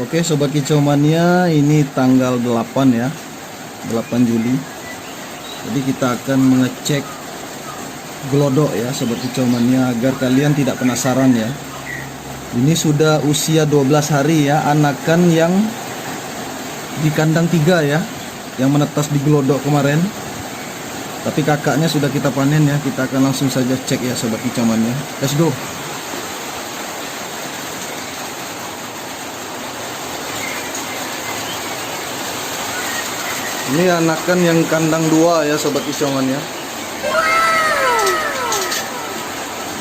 Oke Sobat Kicau Mania, ini tanggal 8 ya, 8 Juli. Jadi kita akan mengecek glodok ya Sobat Kicau Mania, agar kalian tidak penasaran ya. Ini sudah usia 12 hari ya, anakan yang di kandang 3 ya, yang menetas di glodok kemarin. Tapi kakaknya sudah kita panen ya, kita akan langsung saja cek ya Sobat Kicau Mania. Let's go. Ini anakan yang kandang 2 ya Sobat Kicau Mania.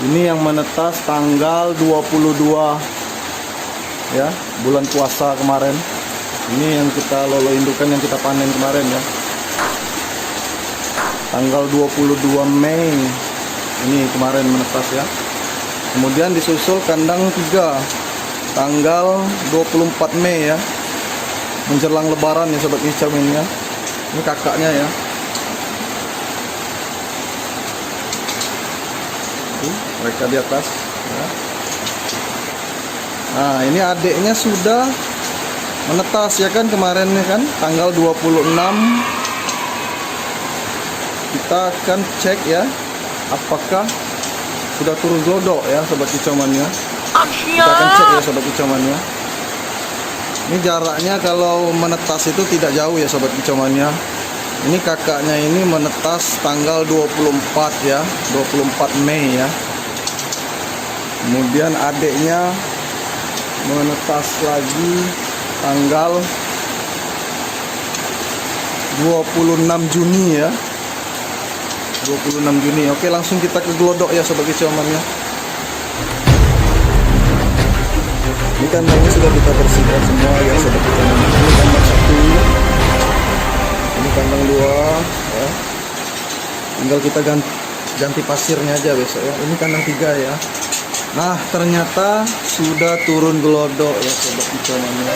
Ini yang menetas tanggal 22 ya, bulan puasa kemarin. Ini yang kita lolo indukan, yang kita panen kemarin ya, tanggal 22 Mei. Ini kemarin menetas ya. Kemudian disusul kandang 3 tanggal 24 Mei ya, menjelang lebaran ya Sobat Kicau Mania. Ini kakaknya ya. Mereka di atas ya. Nah ini adiknya sudah menetas ya kan, kemarin ya kan, tanggal 26. Kita akan cek ya, apakah sudah turun glodok ya Sobat Kicau Mania. Kita akan cek ya Sobat Kicau Mania. Ini jaraknya kalau menetas itu tidak jauh ya Sobat Kicau Mania. Ini kakaknya ini menetas tanggal 24 ya, 24 Mei ya. Kemudian adiknya menetas lagi tanggal 26 Juni ya, 26 Juni. Oke, langsung kita ke glodok ya Sobat Kicau Mania. Ini kandangnya sudah kita bersihkan semua ya Sobat Kicau Mania. Ini kandang 1, ini kandang 2 ya. Tinggal kita ganti pasirnya aja besok ya. Ini kandang 3 ya. Nah ternyata sudah turun glodok ya Sobat Kicau Mania.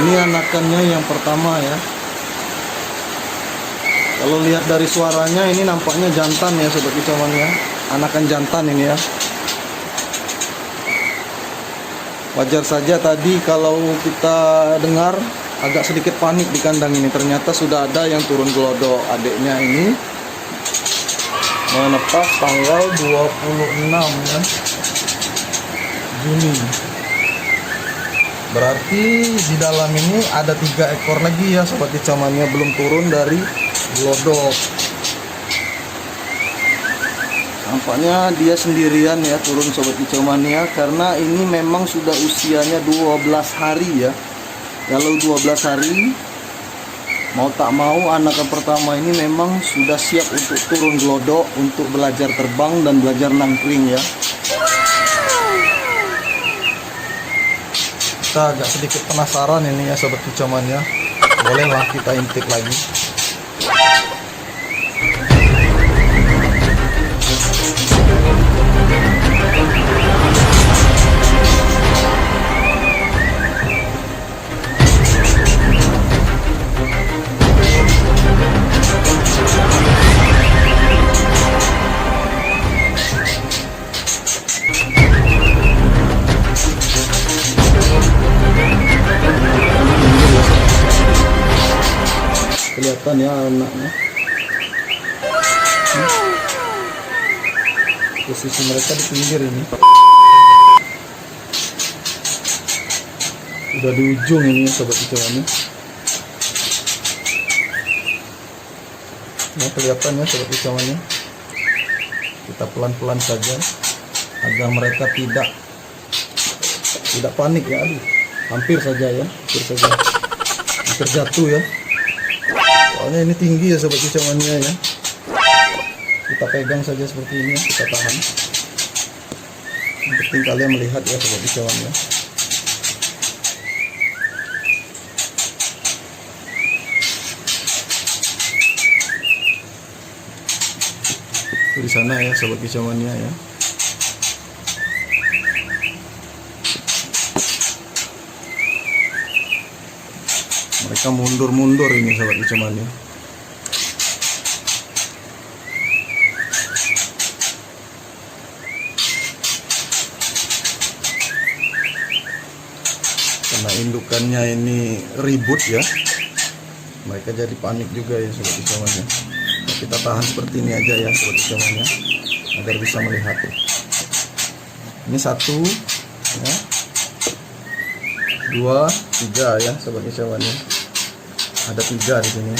Ini anakannya yang pertama ya. Kalau lihat dari suaranya ini nampaknya jantan ya Sobat Kicau Mania. Anakan jantan ini ya. Wajar saja tadi kalau kita dengar agak sedikit panik di kandang ini. Ternyata sudah ada yang turun glodok. Adiknya ini menetas tanggal 26 ya, Juni. Berarti di dalam ini ada 3 ekor lagi ya Sobat Kicau Mania, belum turun dari glodok. Nampaknya dia sendirian ya turun Sobat Kicau Mania, karena ini memang sudah usianya 12 hari ya. Kalau 12 hari, mau tak mau anakan pertama ini memang sudah siap untuk turun glodok, untuk belajar terbang dan belajar nangkring ya. Kita agak sedikit penasaran ini ya Sobat Kicau Mania. Bolehlah kita intip lagi. Kelihatan ya anaknya. Posisi mereka di pinggir ini. Udah di ujung ini Sobat Kicau Mania. Nah kelihatan ya Sobat Kicau Mania. Kita pelan-pelan saja agar mereka tidak panik ya. Aduh, hampir saja ya, hampir jatuh ya. Soalnya ini tinggi ya Sobat Kicau Mania ya. Kita pegang saja seperti ini, kita tahan. Yang penting kalian melihat ya Sobat Kicau Mania. Di sana ya Sobat Kicau Mania ya. Mereka mundur-mundur ini Sobat Kicau Mania. karena indukannya ini ribut ya, mereka jadi panik juga ya sobat kicauannya. Kita tahan seperti ini aja ya sobat kicauannya, agar bisa melihat ya. Ini 1 ya, 2, 3 ya sobat kicauannya, ada 3 di sini.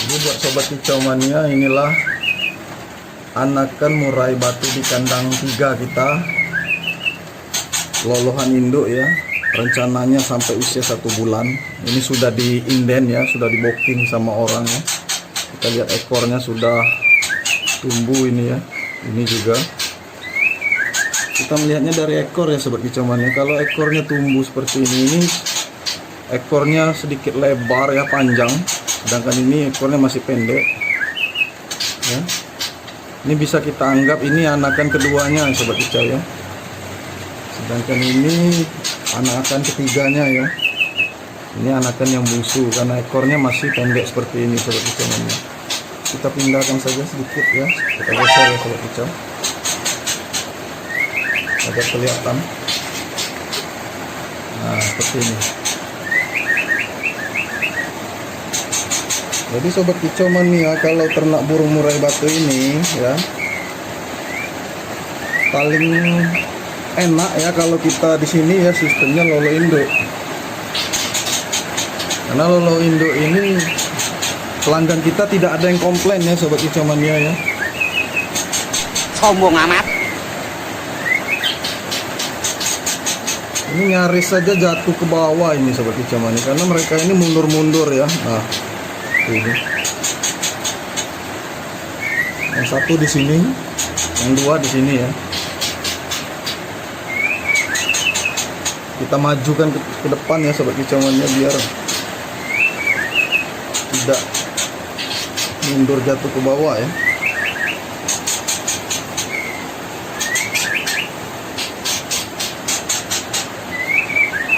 Jadi buat sobat kicau mania, inilah anakan murai batu di kandang 3 kita, lolohan induk ya, rencananya sampai usia 1 bulan. Ini sudah di inden ya, sudah di booking sama orang ya. Kita lihat ekornya sudah tumbuh ini ya, ini juga kita melihatnya dari ekor ya sobat kicau mania. Kalau ekornya tumbuh seperti ini ekornya sedikit lebar ya, panjang, sedangkan ini ekornya masih pendek ya. Ini bisa kita anggap ini anakan keduanya sobat kicau ya, sedangkan ini anakan ketiganya ya. Ini anakan yang bungsu karena ekornya masih pendek seperti ini sobat kicau ya. Kita pindahkan saja sedikit ya, kita geser ya sobat kicau agar kelihatan. Nah seperti ini. Jadi sobat kicau mania, kalau ternak burung murai batu ini ya, paling enak ya kalau kita di sini ya sistemnya lolo induk. Karena lolo induk ini pelanggan kita tidak ada yang komplain ya sobat kicau mania ya. Sombong amat. Ini nyaris saja jatuh ke bawah ini sobat kicau mania, karena mereka ini mundur-mundur ya. Nah ini yang 1 di sini, yang 2 di sini ya. Kita majukan ke depan ya sobat kicauannya biar tidak mundur jatuh ke bawah ya.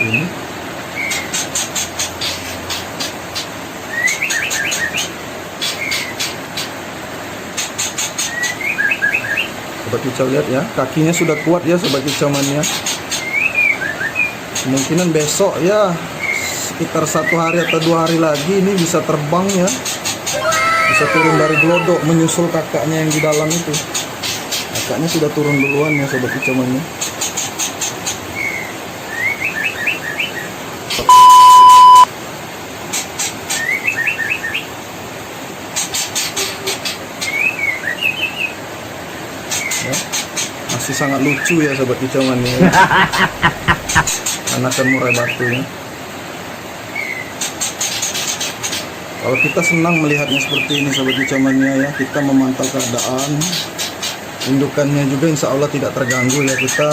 Ini sobat kicau lihat ya, kakinya sudah kuat ya sobat kicau mania. Kemungkinan besok ya, sekitar 1 hari atau 2 hari lagi ini bisa terbang ya, bisa turun dari glodok menyusul kakaknya yang di dalam itu. Kakaknya sudah turun duluan ya sobat kicau mania. Ya, masih sangat lucu ya sobat kicau mania. Anakan murai batu ya. Kalau kita senang melihatnya seperti ini sobat kicau mania ya, kita memantau keadaan indukannya juga insya Allah tidak terganggu ya. Kita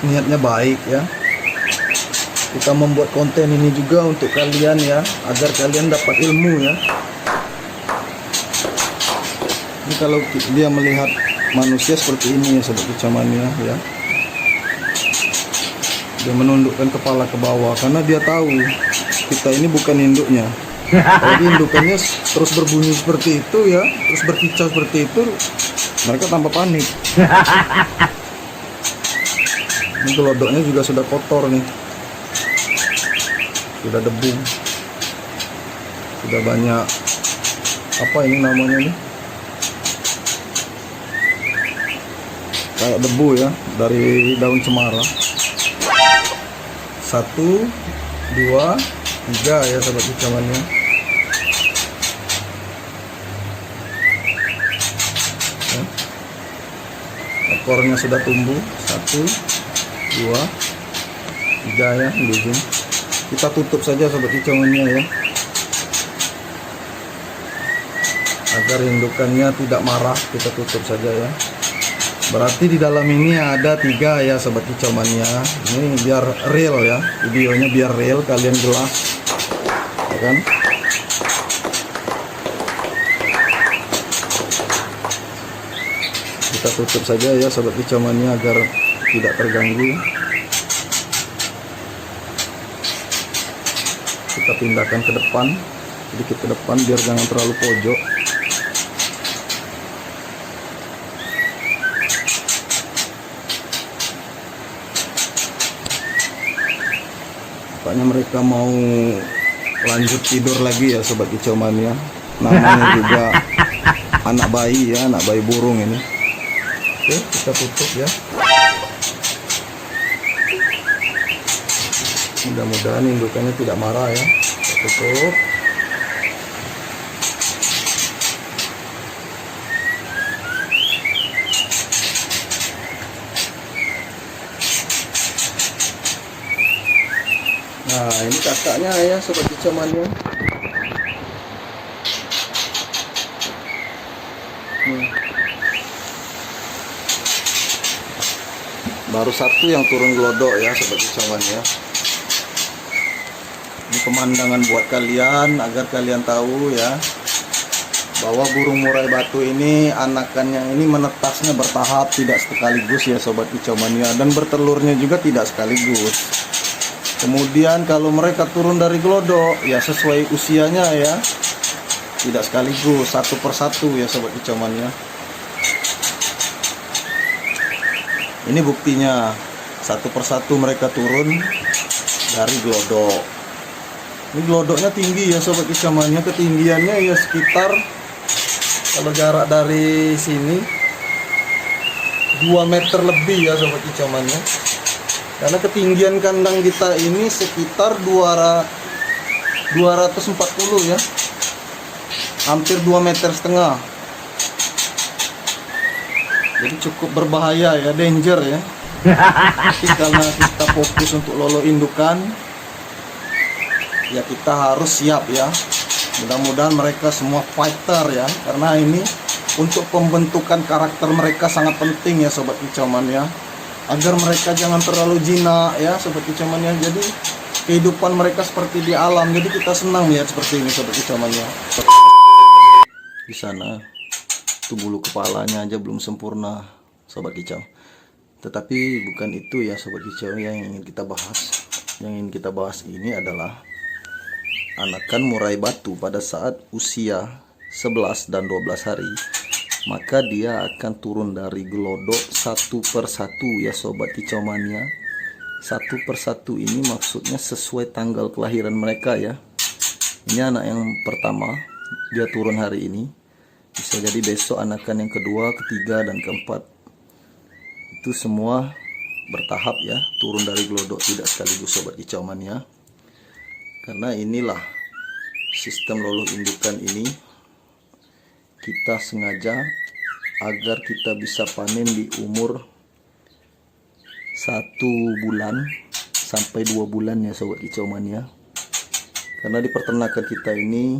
niatnya baik ya, kita membuat konten ini juga untuk kalian ya, agar kalian dapat ilmu ya. Ini kalau dia melihat manusia seperti ini ya sobat kicau mania ya, dia menundukkan kepala ke bawah karena dia tahu kita ini bukan induknya. Jadi indukannya terus berbunyi seperti itu ya, terus berkicau seperti itu, mereka tanpa panik. Ini gelodoknya juga sudah kotor nih, sudah debu, sudah banyak apa ini namanya nih, kayak debu ya dari daun cemara. 1, 2, 3 ya sobat kicauannya. Ya. Ekornya sudah tumbuh 1, 2, 3 ya di ujung. Kita tutup saja sobat kicauannya ya, agar indukannya tidak marah. Kita tutup saja ya. Berarti di dalam ini ada 3 ya sobat kicau mania. Ini biar real ya, videonya biar real, kalian jelas ya kan. Kita tutup saja ya sobat kicau mania agar tidak terganggu. kita pindahkan ke depan, sedikit ke depan biar jangan terlalu pojok. Nampaknya mereka mau lanjut tidur lagi ya sobat kicau mania. Namanya juga anak bayi ya, anak bayi burung ini. Oke, kita tutup ya. Mudah-mudahan indukannya tidak marah ya. Kita tutup. Nah, ini kakaknya ya sobat kicau mania. Baru satu yang turun glodok ya sobat kicau mania. Ini pemandangan buat kalian agar kalian tahu ya bahwa burung murai batu ini anakannya ini menetasnya bertahap, tidak sekaligus ya sobat kicau mania, dan bertelurnya juga tidak sekaligus. Kemudian kalau mereka turun dari glodok ya sesuai usianya ya, tidak sekaligus, satu persatu ya sobat kicau mania. Ini buktinya, satu persatu mereka turun dari glodok. Ini glodoknya tinggi ya sobat kicau mania, ketinggiannya ya sekitar, kalau jarak dari sini 2 meter lebih ya sobat kicau mania. Karena ketinggian kandang kita ini sekitar 240 ya, hampir 2,5 meter. Jadi cukup berbahaya ya, danger ya. Tapi karena kita fokus untuk lolo indukan, ya kita harus siap ya. Mudah-mudahan mereka semua fighter ya, karena ini untuk pembentukan karakter mereka sangat penting ya sobat kicau mania, agar mereka jangan terlalu jinak ya sobat kicau mania. Jadi kehidupan mereka seperti di alam, jadi kita senang lihat seperti ini sobat kicau mania. Di sana itu bulu kepalanya aja belum sempurna sobat kicau, tetapi bukan itu ya sobat kicau yang ingin kita bahas. Yang ingin kita bahas ini adalah anakan murai batu pada saat usia 11 dan 12 hari, maka dia akan turun dari glodok satu persatu ya sobat kicau mania. Satu persatu ini maksudnya sesuai tanggal kelahiran mereka ya. Ini anak yang pertama, dia turun hari ini. Bisa jadi besok anakan yang kedua, ketiga, dan keempat. Itu semua bertahap ya, turun dari glodok tidak sekaligus sobat kicau mania. Karena inilah sistem lolo indukan ini, kita sengaja agar kita bisa panen di umur 1 bulan sampai 2 bulan ya sobat kicau mania. Karena di peternakan kita ini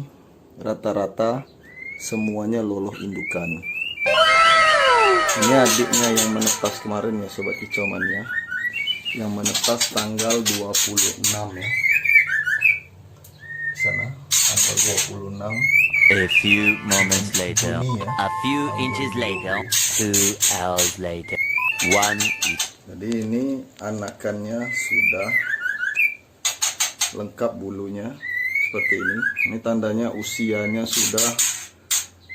rata-rata semuanya lolo indukan. Ini adiknya yang menetas kemarin ya sobat kicau mania, yang menetas tanggal 26 ya. Di sana tanggal 26. A few moments later, Juni, ya. a few inches later, 2 hours later, 1 Jadi ini anakannya sudah lengkap bulunya seperti ini. Ini tandanya usianya sudah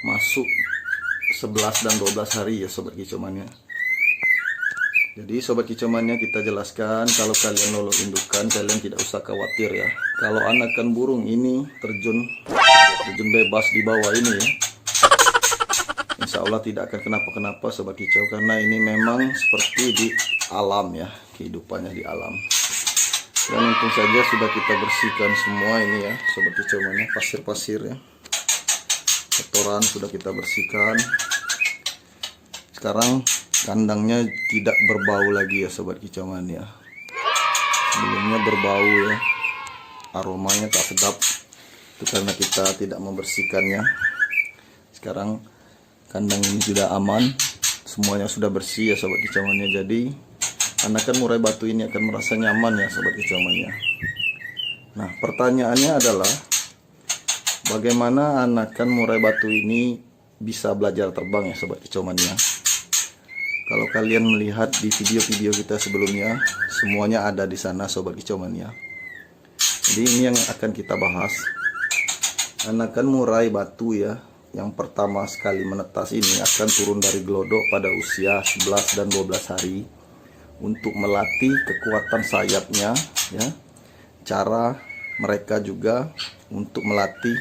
masuk 11 dan 12 hari ya sobat kicau mania. Jadi sobat kicau mania, kita jelaskan, kalau kalian lolo indukan kalian tidak usah khawatir ya. Kalau anakan burung ini terjun bebas di bawah ini ya, insya Allah tidak akan kenapa-kenapa sobat kicau, karena ini memang seperti di alam ya, kehidupannya di alam. Dan untung saja sudah kita bersihkan semua ini ya sobat kicau mania, pasir-pasir ya, kotoran sudah kita bersihkan. Sekarang kandangnya tidak berbau lagi ya sobat kicau mania. Sebelumnya berbau ya, aromanya tak sedap, itu karena kita tidak membersihkannya. Sekarang kandang ini sudah aman, semuanya sudah bersih ya sobat kicau mania. Jadi anakan murai batu ini akan merasa nyaman ya sobat kicau mania. Nah, pertanyaannya adalah bagaimana anakan murai batu ini bisa belajar terbang ya sobat kicau mania. Kalau kalian melihat di video-video kita sebelumnya, semuanya ada di sana sobat kicau mania. Jadi ini yang akan kita bahas. Anakan murai batu ya, yang pertama sekali menetas ini akan turun dari glodok pada usia 11 dan 12 hari untuk melatih kekuatan sayapnya ya. Cara mereka juga untuk melatih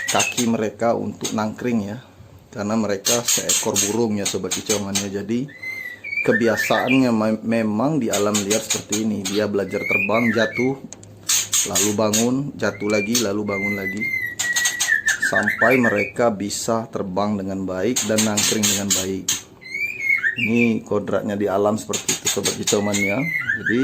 kaki mereka untuk nangkring ya, karena mereka seekor burung ya sobat kicau mania. Jadi kebiasaannya memang di alam liar seperti ini. Dia belajar terbang, jatuh, lalu bangun, jatuh lagi, lalu bangun lagi, sampai mereka bisa terbang dengan baik dan nangkring dengan baik. Ini kodratnya di alam seperti itu sobat kicau mania. Jadi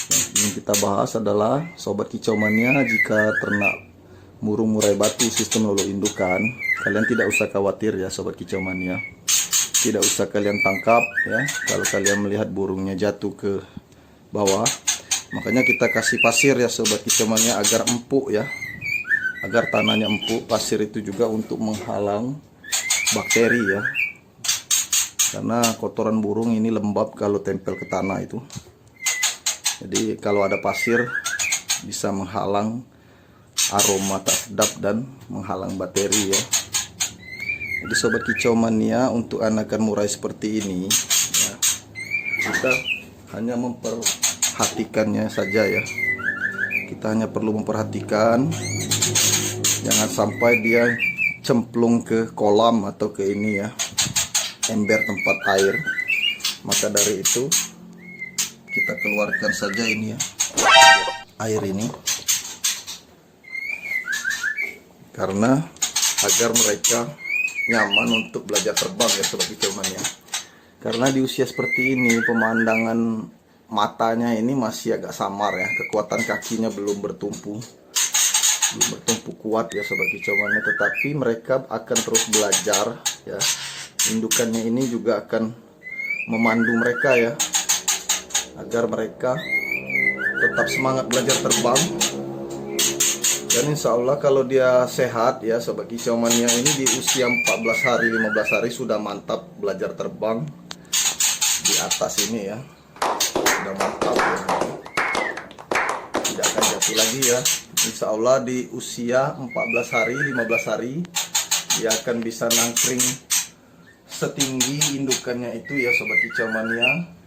yang ingin kita bahas adalah sobat kicau mania, jika ternak burung murai batu sistem lolo indukan, kalian tidak usah khawatir ya sobat kicau mania. Tidak usah kalian tangkap ya kalau kalian melihat burungnya jatuh ke bawah. Makanya kita kasih pasir ya sobat kicau mania agar empuk ya, agar tanahnya empuk. Pasir itu juga untuk menghalang bakteri ya, karena kotoran burung ini lembab kalau tempel ke tanah itu. Jadi kalau ada pasir bisa menghalang aroma tak sedap dan menghalang bakteri ya. Jadi sobat kicau mania, untuk anakan murai seperti ini ya, kita hanya memperhatikannya saja ya. Kita hanya perlu memperhatikan, jangan sampai dia cemplung ke kolam atau ke ini ya, ember tempat air. Maka dari itu kita keluarkan saja ini ya, air ini, karena agar mereka nyaman untuk belajar terbang ya sobat kicau mania. Karena di usia seperti ini pemandangan matanya ini masih agak samar ya, kekuatan kakinya belum bertumpu kuat ya sobat kicau mania. Tetapi mereka akan terus belajar ya. Indukannya ini juga akan memandu mereka ya, agar mereka tetap semangat belajar terbang. Dan insya Allah kalau dia sehat ya sobat kicau mania, ini di usia 14 hari 15 hari sudah mantap belajar terbang di atas ini ya, sudah mantap ya. Tidak akan jatuh lagi ya. Insya Allah di usia 14 hari 15 hari dia akan bisa nangkring setinggi indukannya itu ya sobat kicau mania.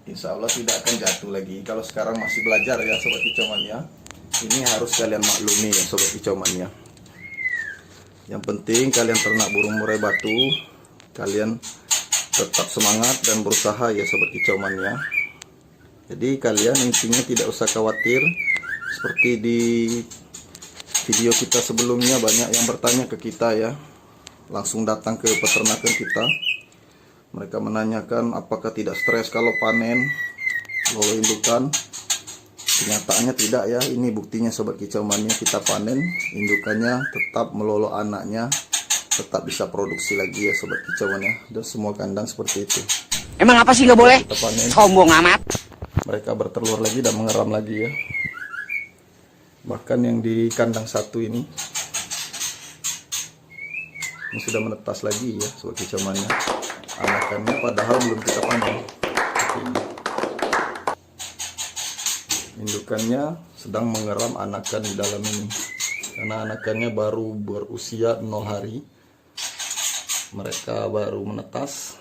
Insya Allah tidak akan jatuh lagi. Kalau sekarang masih belajar ya sobat kicau mania, ini harus kalian maklumi ya sobat kicau mania. Yang penting kalian ternak burung murai batu, kalian tetap semangat dan berusaha ya sobat kicau mania. Jadi kalian intinya tidak usah khawatir. Seperti di video kita sebelumnya, banyak yang bertanya ke kita ya, langsung datang ke peternakan kita. Mereka menanyakan apakah tidak stres kalau panen lolo indukan. Kenyataannya tidak ya. Ini buktinya sobat kicau mania, kita panen indukannya tetap melolo anaknya, tetap bisa produksi lagi ya sobat kicau mania. Dan semua kandang seperti itu. Emang apa sih nggak boleh? Sombong amat. Mereka bertelur lagi dan mengeram lagi ya. Bahkan yang di kandang satu ini sudah menetas lagi ya sobat kicau mania. Anakannya padahal belum kita panen. Indukannya sedang mengeram anakan di dalam ini, karena anakannya baru berusia 0 hari. Mereka baru menetas.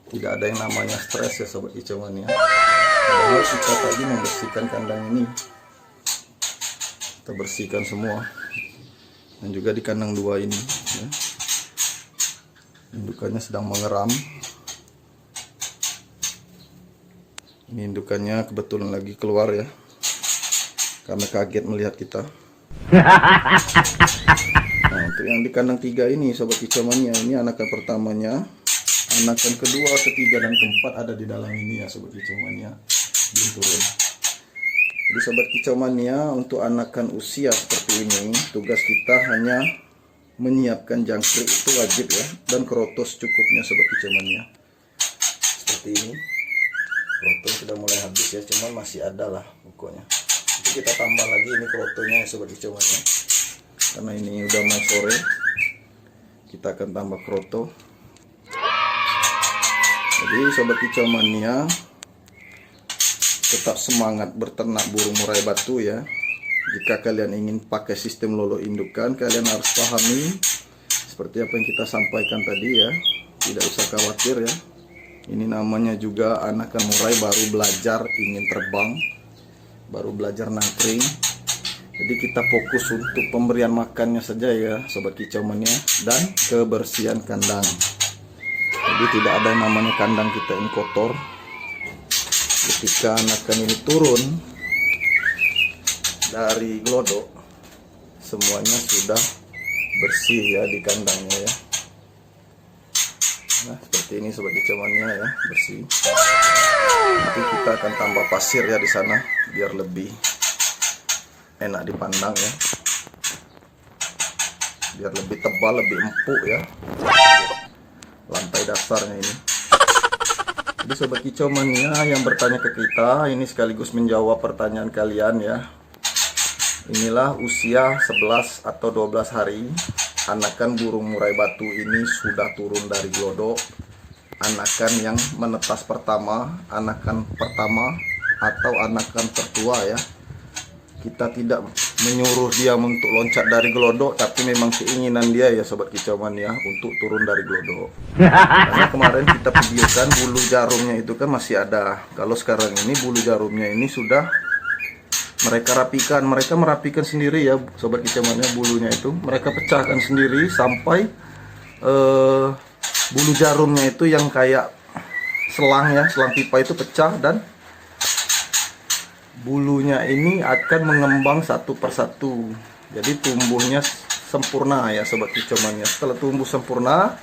Tidak ada yang namanya stres ya sobat kicau mania. Padahal kita tadi membersihkan kandang ini, kita bersihkan semua. Dan juga di kandang 2 ini ya, indukannya sedang mengeram. Ini indukannya kebetulan lagi keluar ya, karena kaget melihat kita. Nah, untuk yang di kandang 3 ini sobat kicau mania, ini anakan pertamanya, anakan kedua, ketiga dan keempat ada di dalam ini ya sobat kicau mania, belum turun. Jadi sobat kicau mania, untuk anakan usia seperti ini, tugas kita hanya menyiapkan jangkrik, itu wajib ya, dan kerotos cukupnya sobat kicau mania. Seperti ini, keroto sudah mulai habis ya, cuman masih ada lah pokoknya. Jadi kita tambah lagi ini kerotonya ya sobat kicau mania, karena ini udah mau sore, kita akan tambah keroto. Jadi sobat kicau mania, tetap semangat berternak burung murai batu ya. Jika kalian ingin pakai sistem lolo indukan, kalian harus pahami seperti apa yang kita sampaikan tadi ya. Tidak usah khawatir ya. Ini namanya juga anakan murai baru belajar ingin terbang, baru belajar nangkring. Jadi kita fokus untuk pemberian makannya saja ya sobat kicau mania, dan kebersihan kandang. Jadi tidak ada yang namanya kandang kita yang kotor. Ketika anakan ini turun dari glodok, semuanya sudah bersih ya di kandangnya ya. Nah seperti ini sobat kicau mania ya, bersih. Nanti kita akan tambah pasir ya di sana biar lebih enak dipandang ya, biar lebih tebal, lebih empuk ya lantai dasarnya ini. Jadi sobat kicau mania yang bertanya ke kita, ini sekaligus menjawab pertanyaan kalian ya. Inilah usia 11 atau 12 hari anakan burung murai batu ini sudah turun dari glodok. Anakan yang menetas pertama, anakan pertama atau anakan tertua ya. Kita tidak menyuruh dia untuk loncat dari glodok, tapi memang keinginan dia ya sobat kicau mania untuk turun dari glodok. Karena kemarin kita videokan bulu jarumnya itu kan masih ada. Kalau sekarang ini bulu jarumnya ini sudah mereka rapikan, mereka merapikan sendiri ya sobat kicau mania. Bulunya itu mereka pecahkan sendiri sampai bulu jarumnya itu yang kayak selang ya, selang pipa itu pecah, dan bulunya ini akan mengembang satu persatu. Jadi tumbuhnya sempurna ya sobat kicau mania. Setelah tumbuh sempurna,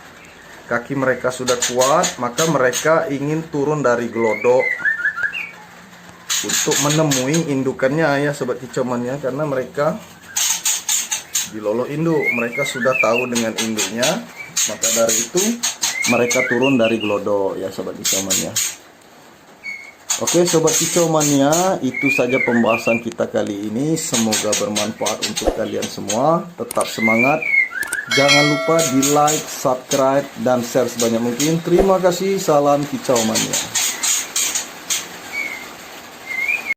kaki mereka sudah kuat, maka mereka ingin turun dari glodok untuk menemui indukannya ya sobat kicau mania. Karena mereka di lolo induk, mereka sudah tahu dengan induknya, maka dari itu mereka turun dari glodok ya sobat kicau mania. Oke sobat kicau mania, itu saja pembahasan kita kali ini. Semoga bermanfaat untuk kalian semua. Tetap semangat. Jangan lupa di like, subscribe, dan share sebanyak mungkin. Terima kasih. Salam kicau mania.